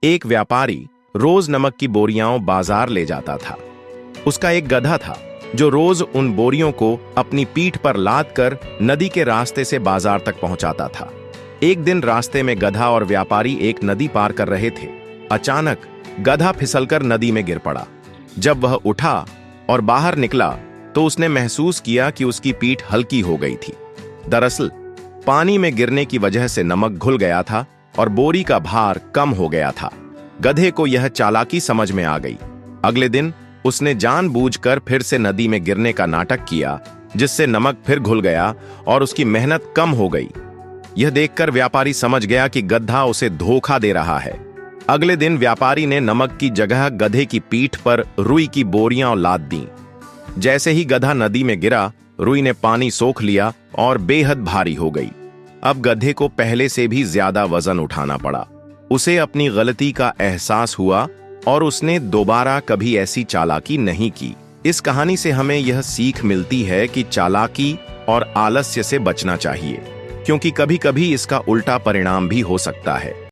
एक व्यापारी रोज नमक की बोरियां बाजार ले जाता था। उसका एक गधा था जो रोज उन बोरियों को अपनी पीठ पर लाद कर नदी के रास्ते से बाजार तक पहुंचाता था। एक दिन रास्ते में गधा और व्यापारी एक नदी पार कर रहे थे। अचानक गधा फिसलकर नदी में गिर पड़ा। जब वह उठा और बाहर निकला तो उसने महसूस किया कि उसकी पीठ हल्की हो गई थी। दरअसल पानी में गिरने की वजह से नमक घुल गया था और बोरी का भार कम हो गया था। गधे को यह चालाकी समझ में आ गई। अगले दिन उसने जानबूझकर फिर से नदी में गिरने का नाटक किया, जिससे नमक फिर घुल गया और उसकी मेहनत कम हो गई। यह देखकर व्यापारी समझ गया कि गधा उसे धोखा दे रहा है। अगले दिन व्यापारी ने नमक की जगह गधे की पीठ पर रुई की बोरियां लाद दी। जैसे ही गधा नदी में गिरा, रुई ने पानी सोख लिया और बेहद भारी हो गई। अब गधे को पहले से भी ज्यादा वजन उठाना पड़ा। उसे अपनी गलती का एहसास हुआ और उसने दोबारा कभी ऐसी चालाकी नहीं की। इस कहानी से हमें यह सीख मिलती है कि चालाकी और आलस्य से बचना चाहिए, क्योंकि कभी-कभी इसका उल्टा परिणाम भी हो सकता है।